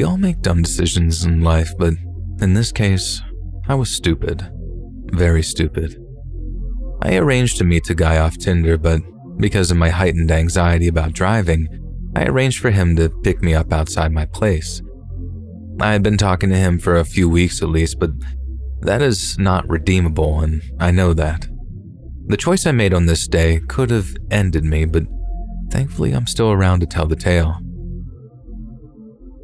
all make dumb decisions in life, but in this case, I was stupid. Very stupid. I arranged to meet the guy off Tinder, but because of my heightened anxiety about driving, I arranged for him to pick me up outside my place. I had been talking to him for a few weeks at least, but that is not redeemable, and I know that. The choice I made on this day could have ended me, but thankfully I'm still around to tell the tale.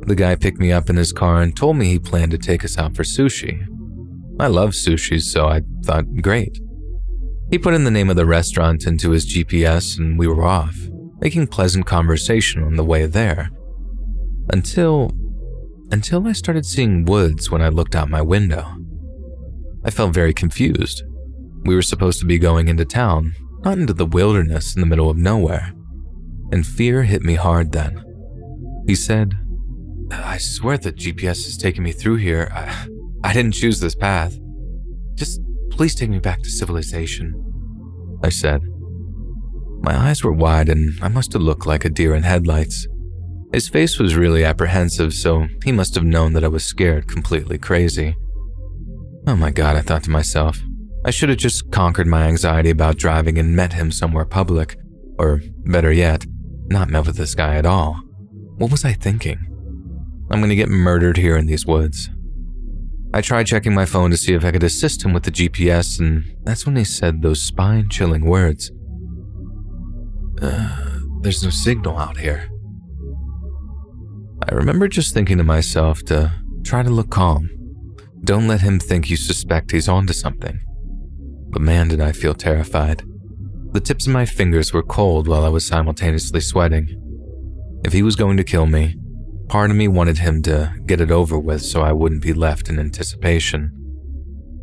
The guy picked me up in his car and told me he planned to take us out for sushi. I love sushi, so I thought, great. He put in the name of the restaurant into his GPS and we were off, making pleasant conversation on the way there. Until I started seeing woods when I looked out my window. I felt very confused. We were supposed to be going into town, not into the wilderness in the middle of nowhere. And fear hit me hard then. He said, "I swear the GPS is taking me through here. I didn't choose this path. Just please take me back to civilization," I said. My eyes were wide and I must have looked like a deer in headlights. His face was really apprehensive, so he must have known that I was scared completely crazy. Oh my God, I thought to myself. I should have just conquered my anxiety about driving and met him somewhere public. Or, better yet, not met with this guy at all. What was I thinking? I'm gonna get murdered here in these woods. I tried checking my phone to see if I could assist him with the GPS, and that's when he said those spine-chilling words. There's no signal out here." I remember just thinking to myself to try to look calm. Don't let him think you suspect he's onto something. But man, did I feel terrified. The tips of my fingers were cold while I was simultaneously sweating. If he was going to kill me, part of me wanted him to get it over with so I wouldn't be left in anticipation.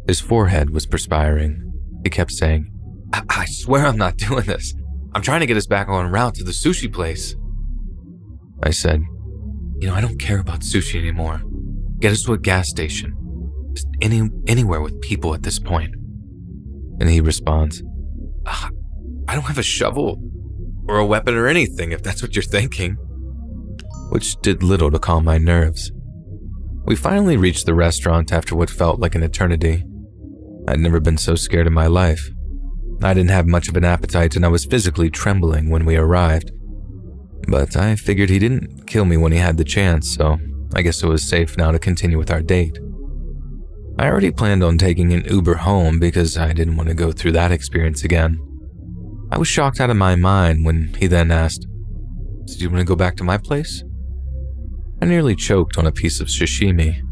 His forehead was perspiring. He kept saying, I swear I'm not doing this. I'm trying to get us back on route to the sushi place." I said, I don't care about sushi anymore. Get us to a gas station. Just anywhere with people at this point." And he responds, "I don't have a shovel or a weapon or anything if that's what you're thinking." Which did little to calm my nerves. We finally reached the restaurant after what felt like an eternity. I'd never been so scared in my life. I didn't have much of an appetite and I was physically trembling when we arrived. But I figured he didn't kill me when he had the chance, so I guess it was safe now to continue with our date. I already planned on taking an Uber home because I didn't want to go through that experience again. I was shocked out of my mind when he then asked, "So do you want to go back to my place?" I nearly choked on a piece of sashimi.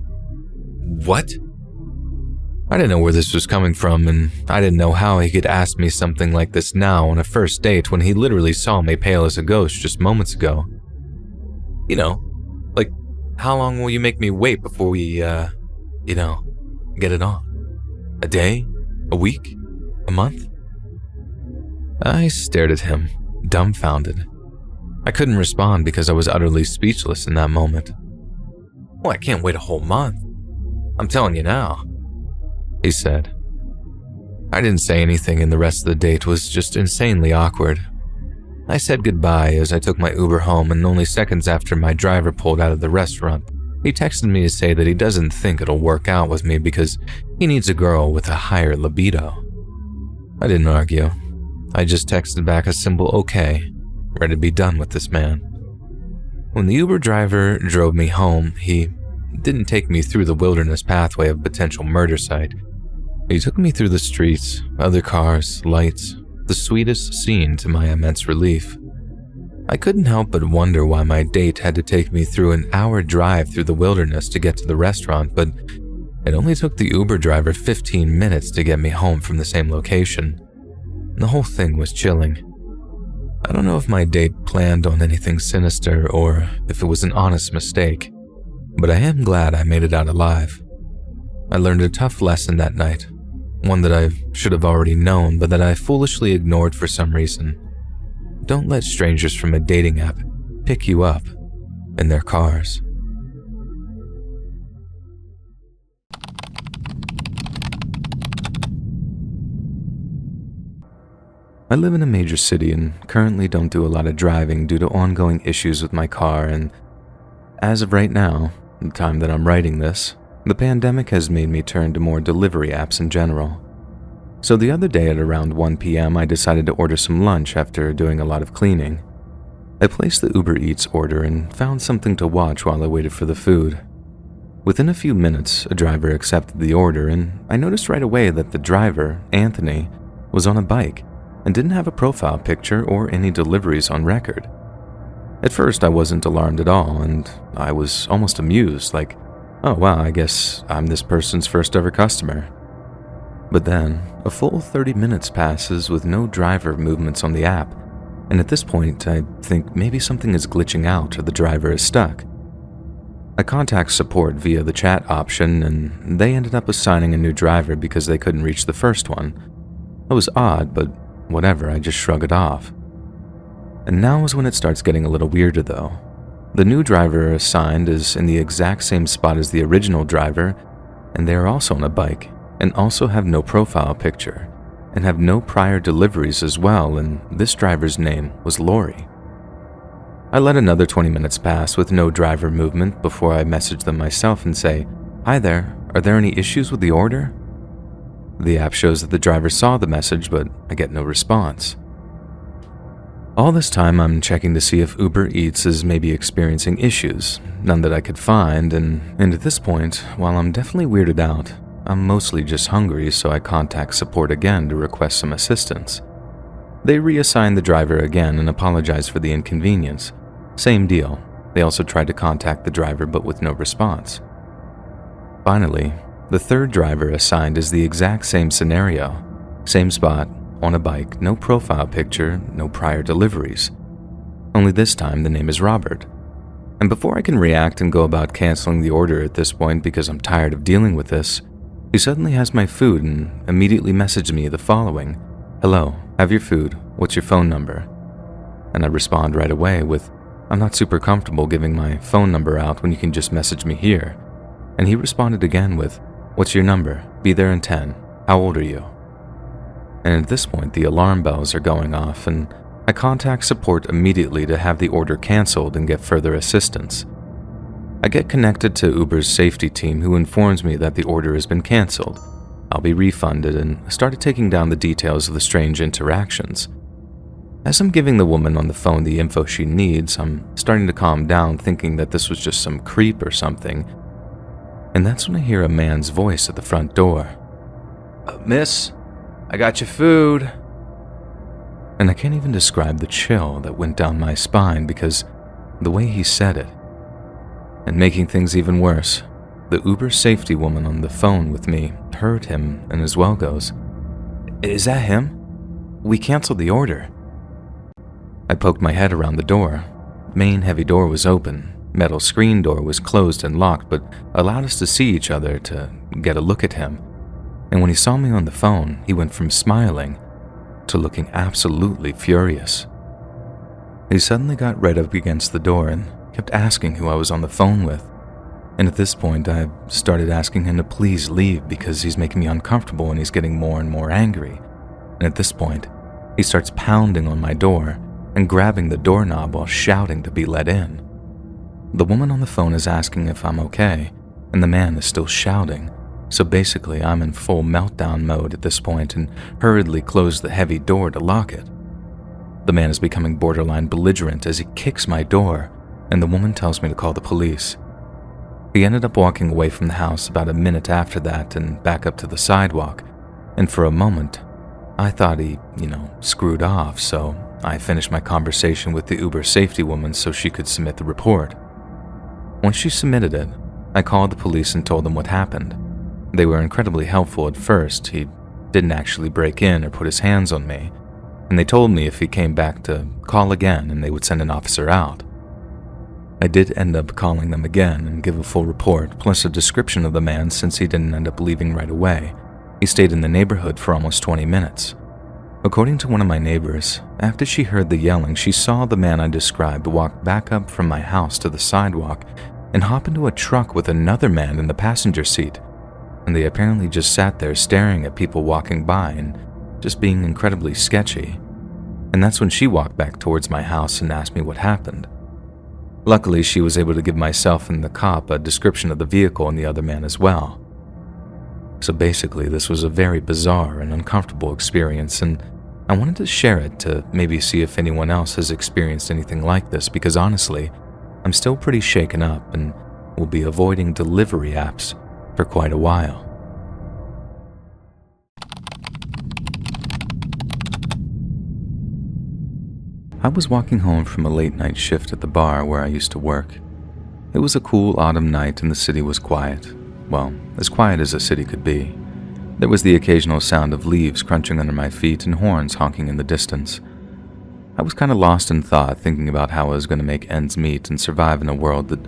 What? I didn't know where this was coming from, and I didn't know how he could ask me something like this now on a first date when he literally saw me pale as a ghost just moments ago. Like, how long will you make me wait before we, get it on? A day? A week? A month? I stared at him, dumbfounded. I couldn't respond because I was utterly speechless in that moment. "Well, I can't wait a whole month. I'm telling you now," he said. I didn't say anything and the rest of the date was just insanely awkward. I said goodbye as I took my Uber home, and only seconds after my driver pulled out of the restaurant, he texted me to say that he doesn't think it'll work out with me because he needs a girl with a higher libido. I didn't argue. I just texted back a simple okay, ready to be done with this man. When the Uber driver drove me home, he didn't take me through the wilderness pathway of potential murder site. He took me through the streets, other cars, lights, the sweetest scene to my immense relief. I couldn't help but wonder why my date had to take me through an hour drive through the wilderness to get to the restaurant, but it only took the Uber driver 15 minutes to get me home from the same location. The whole thing was chilling. I don't know if my date planned on anything sinister or if it was an honest mistake, but I am glad I made it out alive. I learned a tough lesson that night, one that I should have already known but that I foolishly ignored for some reason. Don't let strangers from a dating app pick you up in their cars. I live in a major city and currently don't do a lot of driving due to ongoing issues with my car, and as of right now, the time that I'm writing this, the pandemic has made me turn to more delivery apps in general. So the other day at around 1 p.m., I decided to order some lunch after doing a lot of cleaning. I placed the Uber Eats order and found something to watch while I waited for the food. Within a few minutes, a driver accepted the order, and I noticed right away that the driver, Anthony, was on a bike and didn't have a profile picture or any deliveries on record. At first, I wasn't alarmed at all, and I was almost amused, like, oh wow, I guess I'm this person's first ever customer. But then, a full 30 minutes passes with no driver movements on the app, and at this point, I think maybe something is glitching out or the driver is stuck. I contact support via the chat option, and they ended up assigning a new driver because they couldn't reach the first one. It was odd, but whatever, I just shrug it off. And now is when it starts getting a little weirder though. The new driver assigned is in the exact same spot as the original driver, and they are also on a bike, and also have no profile picture, and have no prior deliveries as well, and this driver's name was Lori. I let another 20 minutes pass with no driver movement before I message them myself and say, "Hi there, are there any issues with the order?" The app shows that the driver saw the message, but I get no response. All this time, I'm checking to see if Uber Eats is maybe experiencing issues, none that I could find, and at this point, while I'm definitely weirded out, I'm mostly just hungry, so I contact support again to request some assistance. They reassign the driver again and apologize for the inconvenience. Same deal. They also tried to contact the driver but with no response. Finally, the third driver assigned is the exact same scenario. Same spot, on a bike, no profile picture, no prior deliveries. Only this time the name is Robert. And before I can react and go about canceling the order at this point because I'm tired of dealing with this, he suddenly has my food and immediately messaged me the following: "Hello, have your food, what's your phone number?" And I respond right away with, "I'm not super comfortable giving my phone number out when you can just message me here." And he responded again with, "What's your number? Be there in 10. How old are you?" And at this point, the alarm bells are going off, and I contact support immediately to have the order canceled and get further assistance. I get connected to Uber's safety team, who informs me that the order has been canceled. I'll be refunded, and started taking down the details of the strange interactions. As I'm giving the woman on the phone the info she needs, I'm starting to calm down, thinking that this was just some creep or something. And that's when I hear a man's voice at the front door. "Miss, I got your food." And I can't even describe the chill that went down my spine because the way he said it. And making things even worse, the Uber safety woman on the phone with me heard him and as well goes, "Is that him? We canceled the order." I poked my head around the door. Main heavy door was open. Metal screen door was closed and locked, but allowed us to see each other to get a look at him. And when he saw me on the phone, he went from smiling to looking absolutely furious. He suddenly got right up against the door and kept asking who I was on the phone with. And at this point, I started asking him to please leave because he's making me uncomfortable and he's getting more and more angry. And at this point, he starts pounding on my door and grabbing the doorknob while shouting to be let in. The woman on the phone is asking if I'm okay, and the man is still shouting. So basically, I'm in full meltdown mode at this point and hurriedly close the heavy door to lock it. The man is becoming borderline belligerent as he kicks my door, and the woman tells me to call the police. He ended up walking away from the house about a minute after that and back up to the sidewalk, and for a moment, I thought he, screwed off, so I finished my conversation with the Uber safety woman so she could submit the report. Once she submitted it, I called the police and told them what happened. They were incredibly helpful at first. He didn't actually break in or put his hands on me, and they told me if he came back to call again and they would send an officer out. I did end up calling them again and give a full report, plus a description of the man since he didn't end up leaving right away. He stayed in the neighborhood for almost 20 minutes. According to one of my neighbors, after she heard the yelling, she saw the man I described walk back up from my house to the sidewalk and hop into a truck with another man in the passenger seat, and they apparently just sat there staring at people walking by and just being incredibly sketchy. And that's when she walked back towards my house and asked me what happened. Luckily, she was able to give myself and the cop a description of the vehicle and the other man as well. So basically, this was a very bizarre and uncomfortable experience, and I wanted to share it to maybe see if anyone else has experienced anything like this, because honestly, I'm still pretty shaken up and will be avoiding delivery apps for quite a while. I was walking home from a late night shift at the bar where I used to work. It was a cool autumn night and the city was quiet. Well, as quiet as a city could be. There was the occasional sound of leaves crunching under my feet and horns honking in the distance. I was kind of lost in thought, thinking about how I was going to make ends meet and survive in a world that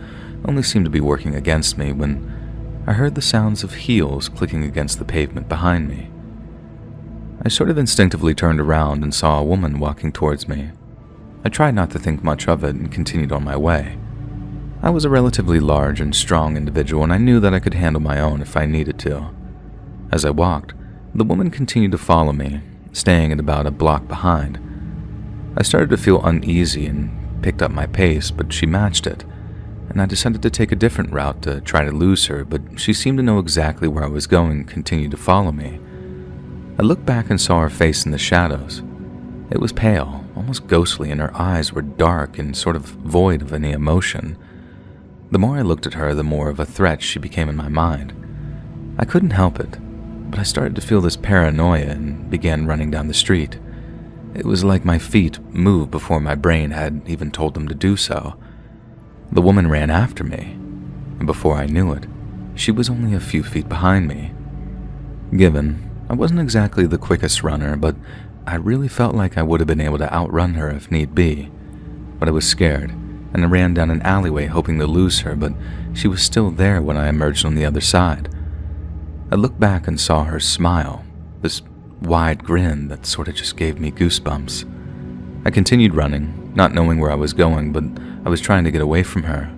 only seemed to be working against me, when I heard the sounds of heels clicking against the pavement behind me. I sort of instinctively turned around and saw a woman walking towards me. I tried not to think much of it and continued on my way. I was a relatively large and strong individual, and I knew that I could handle my own if I needed to. As I walked, the woman continued to follow me, staying at about a block behind. I started to feel uneasy and picked up my pace, but she matched it, and I decided to take a different route to try to lose her, but she seemed to know exactly where I was going and continued to follow me. I looked back and saw her face in the shadows. It was pale, almost ghostly, and her eyes were dark and sort of void of any emotion. The more I looked at her, the more of a threat she became in my mind. I couldn't help it, but I started to feel this paranoia and began running down the street. It was like my feet moved before my brain had even told them to do so. The woman ran after me, and before I knew it, she was only a few feet behind me. Given I wasn't exactly the quickest runner, but I really felt like I would have been able to outrun her if need be. But I was scared, and I ran down an alleyway hoping to lose her, but she was still there when I emerged on the other side. I looked back and saw her smile, this wide grin that sort of just gave me goosebumps. I continued running, not knowing where I was going, but I was trying to get away from her.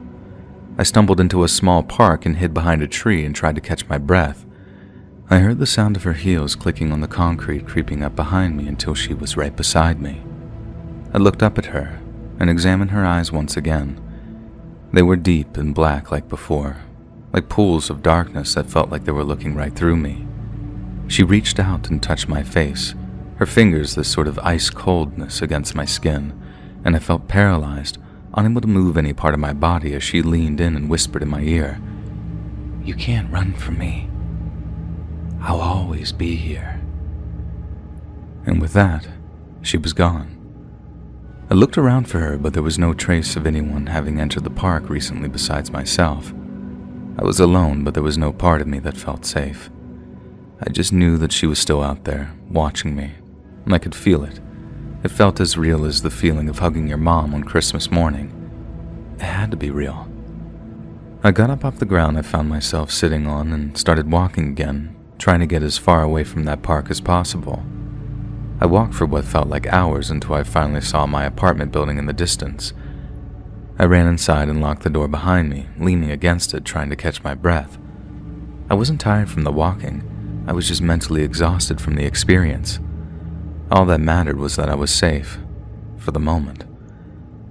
I stumbled into a small park and hid behind a tree and tried to catch my breath. I heard the sound of her heels clicking on the concrete creeping up behind me until she was right beside me. I looked up at her and examined her eyes once again. They were deep and black like before, like pools of darkness that felt like they were looking right through me. She reached out and touched my face, her fingers this sort of ice coldness against my skin, and I felt paralyzed, unable to move any part of my body as she leaned in and whispered in my ear, "You can't run from me. I'll always be here." And with that, she was gone. I looked around for her, but there was no trace of anyone having entered the park recently besides myself. I was alone, but there was no part of me that felt safe. I just knew that she was still out there, watching me, and I could feel it. It felt as real as the feeling of hugging your mom on Christmas morning. It had to be real. I got up off the ground I found myself sitting on and started walking again, trying to get as far away from that park as possible. I walked for what felt like hours until I finally saw my apartment building in the distance. I ran inside and locked the door behind me, leaning against it, trying to catch my breath. I wasn't tired from the walking. I was just mentally exhausted from the experience. All that mattered was that I was safe, for the moment.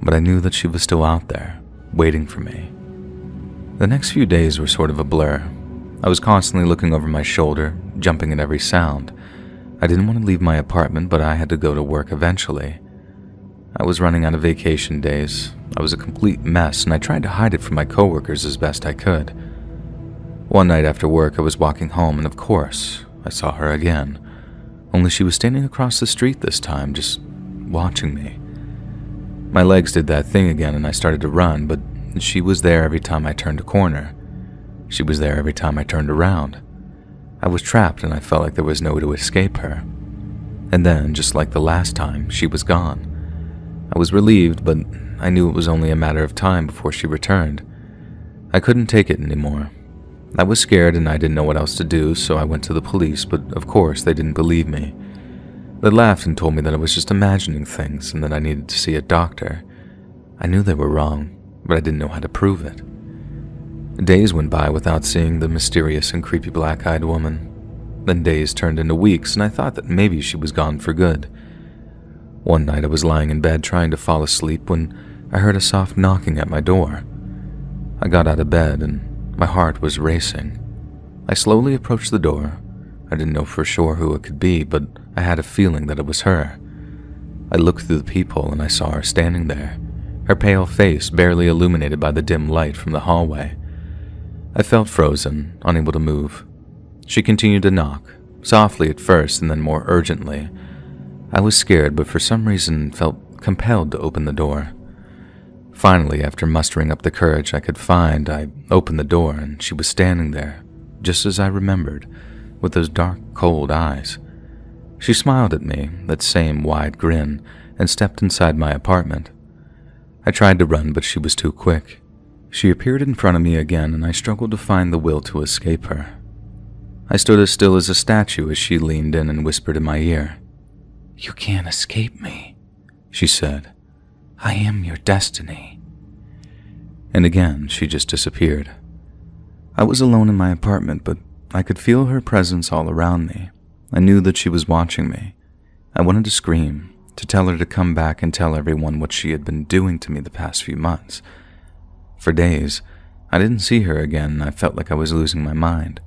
But I knew that she was still out there, waiting for me. The next few days were sort of a blur. I was constantly looking over my shoulder, jumping at every sound. I didn't want to leave my apartment, but I had to go to work eventually. I was running out of vacation days. I was a complete mess, and I tried to hide it from my coworkers as best I could. One night after work, I was walking home, and of course, I saw her again. Only she was standing across the street this time, just watching me. My legs did that thing again, and I started to run, but she was there every time I turned a corner. She was there every time I turned around. I was trapped, and I felt like there was no way to escape her. And then, just like the last time, she was gone. I was relieved, but I knew it was only a matter of time before she returned. I couldn't take it anymore. I was scared and I didn't know what else to do, so I went to the police, but of course they didn't believe me. They laughed and told me that I was just imagining things and that I needed to see a doctor. I knew they were wrong, but I didn't know how to prove it. Days went by without seeing the mysterious and creepy black-eyed woman. Then days turned into weeks, and I thought that maybe she was gone for good. One night I was lying in bed trying to fall asleep when I heard a soft knocking at my door. I got out of bed and my heart was racing. I slowly approached the door. I didn't know for sure who it could be, but I had a feeling that it was her. I looked through the peephole and I saw her standing there, her pale face barely illuminated by the dim light from the hallway. I felt frozen, unable to move. She continued to knock, softly at first and then more urgently. I was scared, but for some reason felt compelled to open the door. Finally, after mustering up the courage I could find, I opened the door and she was standing there, just as I remembered, with those dark, cold eyes. She smiled at me, that same wide grin, and stepped inside my apartment. I tried to run, but she was too quick. She appeared in front of me again, and I struggled to find the will to escape her. I stood as still as a statue as she leaned in and whispered in my ear. "You can't escape me," she said. "I am your destiny." And again, she just disappeared. I was alone in my apartment, but I could feel her presence all around me. I knew that she was watching me. I wanted to scream, to tell her to come back and tell everyone what she had been doing to me the past few months. For days, I didn't see her again, and I felt like I was losing my mind.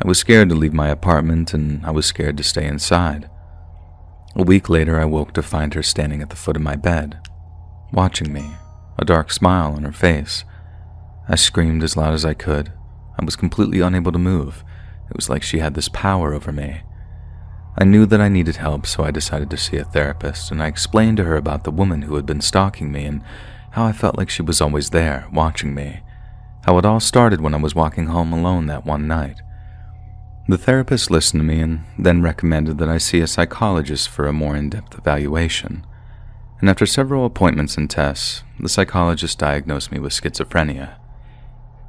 I was scared to leave my apartment, and I was scared to stay inside. A week later, I woke to find her standing at the foot of my bed, watching me, a dark smile on her face. I screamed as loud as I could. I was completely unable to move. It was like she had this power over me. I knew that I needed help, so I decided to see a therapist, and I explained to her about the woman who had been stalking me and how I felt like she was always there, watching me. How it all started when I was walking home alone that one night. The therapist listened to me and then recommended that I see a psychologist for a more in-depth evaluation. And after several appointments and tests, the psychologist diagnosed me with schizophrenia.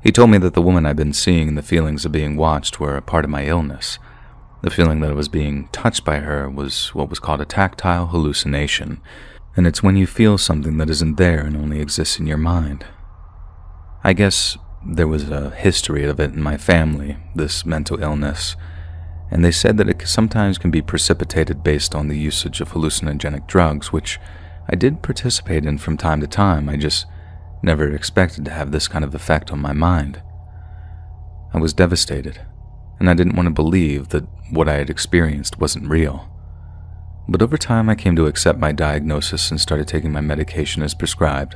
He told me that the woman I'd been seeing and the feelings of being watched were a part of my illness. The feeling that I was being touched by her was what was called a tactile hallucination, and it's when you feel something that isn't there and only exists in your mind. I guess there was a history of it in my family, this mental illness, and they said that it sometimes can be precipitated based on the usage of hallucinogenic drugs, which I did participate in from time to time. I just never expected to have this kind of effect on my mind. I was devastated, and I didn't want to believe that what I had experienced wasn't real. But over time I came to accept my diagnosis and started taking my medication as prescribed.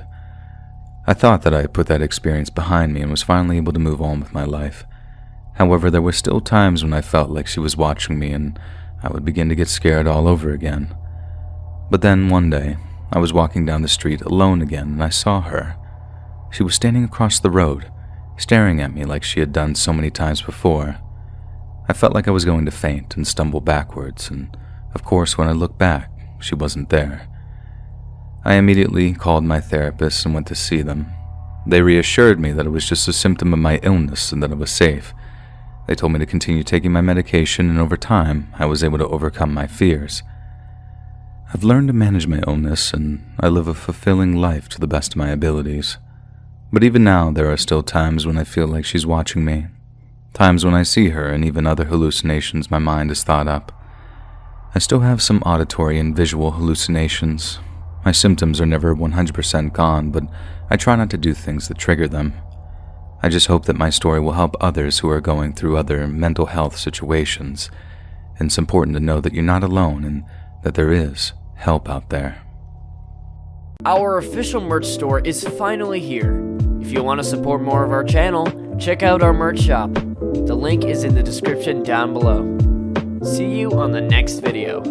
I thought that I had put that experience behind me and was finally able to move on with my life. However, there were still times when I felt like she was watching me and I would begin to get scared all over again. But then one day, I was walking down the street alone again and I saw her. She was standing across the road, staring at me like she had done so many times before. I felt like I was going to faint and stumble backwards, and of course when I looked back, she wasn't there. I immediately called my therapist and went to see them. They reassured me that it was just a symptom of my illness and that I was safe. They told me to continue taking my medication, and over time, I was able to overcome my fears. I've learned to manage my illness, and I live a fulfilling life to the best of my abilities. But even now, there are still times when I feel like she's watching me. Times when I see her and even other hallucinations my mind has thought up. I still have some auditory and visual hallucinations. My symptoms are never 100% gone, but I try not to do things that trigger them. I just hope that my story will help others who are going through other mental health situations. And it's important to know that you're not alone and that there is help out there. Our official merch store is finally here. If you want to support more of our channel, check out our merch shop. The link is in the description down below. See you on the next video.